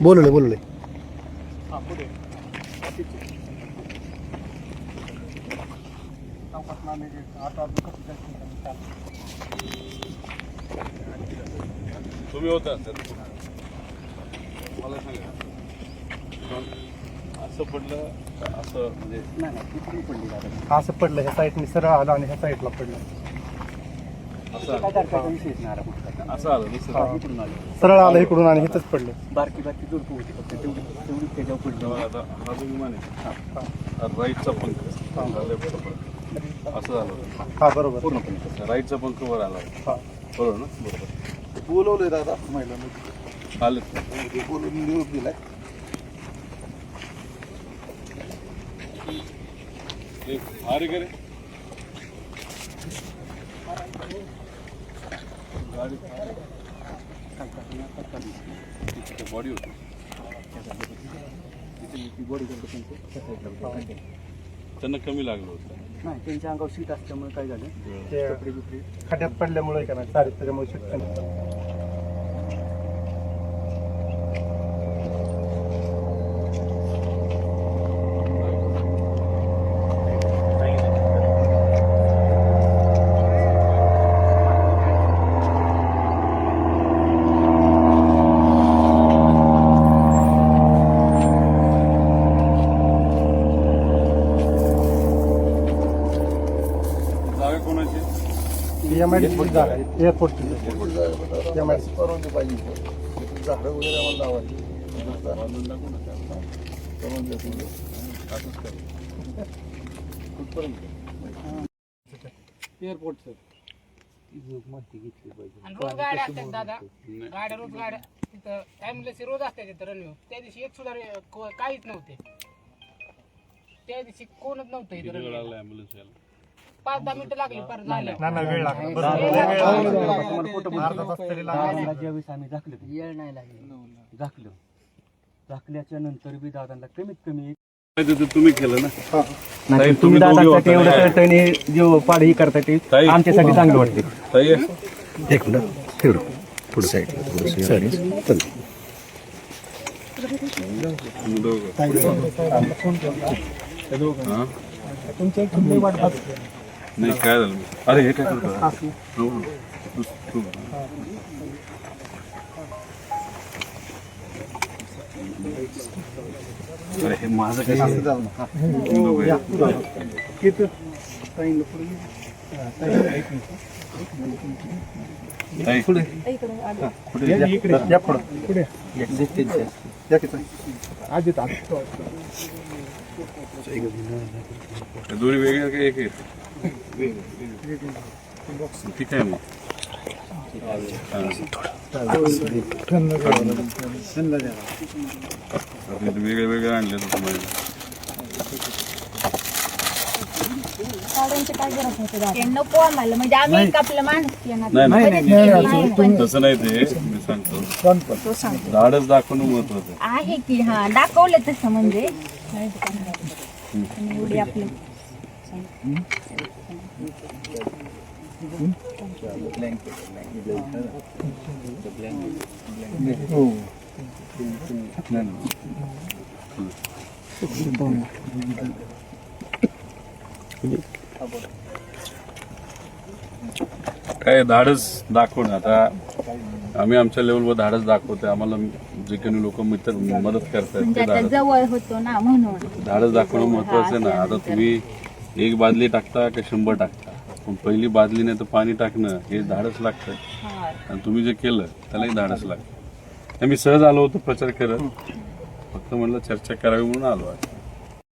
बोलले तुम्ही होता मला सांगा असं पडलं असं म्हणजे नाही पडली असं पडलं, ह्या साईडने सरळ आलं आणि ह्या साईडला पडलं. असं असं आलं इकडून आलं सरळ आलं इकडून आणि इथंच पडलं. बारकी दुरकू होती फक्त तेवढी त्याच्यावर पडली. आता हा जो विमान आहे राईटचा पंख असं झालं. हा बरोबर, पूर्णपणे राईटचा पंख वर आला हा बरोबर ना. बरोबर बोलवलंय दादा महिलांना आले बोलून निरोप दिलाय. अरे गे गाडी बॉडी होती त्यांना कमी लागलं होतं. नाही त्यांच्या अंगावर शीट असल्यामुळे काय झालं ते कपडे बिपडे खड्ड्यात पडल्यामुळे का नाही सारे त्याच्यामुळे शिक्षण. जागा कोणाची MIDC जागा आहे, एअरपोर्टची. MIDC परवानगी पाहिजे. झाडं वगैरे आम्हाला लावायची. एअरपोर्टचं आणि रोज गाड्या असतात दादा, रोज गाड्या तिथं ॲम्ब्युलन्स रोज असतात तिथं रनवे. त्या दिवशी एक सुद्धा काहीच नव्हते, त्या दिवशी कोणच नव्हतं इथं रनवे. लागला ॲम्ब्युलन्स यायला 5-10 मिनिटं लागली परत झालं. ना वेळ लागला. अर्धा तास तरी लागला. ज्यावेळेस आम्ही वेळ नाही लागली झाकल्याच्या नंतर बी दादांना कमीत कमी तुम्ही केलं ना. नाही तुम्ही दादांसाठी एवढं करताय आणि जो पाडही करताय ते ताई. आमच्यासाठी चांगलं वाटते. ताई एक मिनिट फिरू पुढे साईडला नाही काय झालं अरे हे काय करतो अरे हे माझं काय दोन्ही वेगळे काय एक ठीक आहे मग वेगळे वेगळे आणले तुम्हाला नको आम्हाला, म्हणजे आम्ही एक आपलं माणूस नाही तसं नाही ते मी सांगतो धाडच दाखवणं महत्वाचं आहे की. हा दाखवलं तसं म्हणजे एवढी आपलं काय धाडस दाखवणं. आता आम्ही आमच्या लेवलवर धाडस दाखवतो. आम्हाला जे काही लोक मित्र मदत करतात म्हणजे ते आता जवळ होतो ना म्हणून धाडस दाखवणं महत्वाचं आहे ना. आता तुम्ही एक बादली टाकता का 100 टाकता, पण पहिली बादली नाही तर पाणी टाकणं हे धाडस लागतं. आणि तुम्ही जे केलं त्यालाही धाडस लागतं. मी सहज आलो होतो प्रचार करत, फक्त म्हणलं चर्चा करावी म्हणून आलो आहे.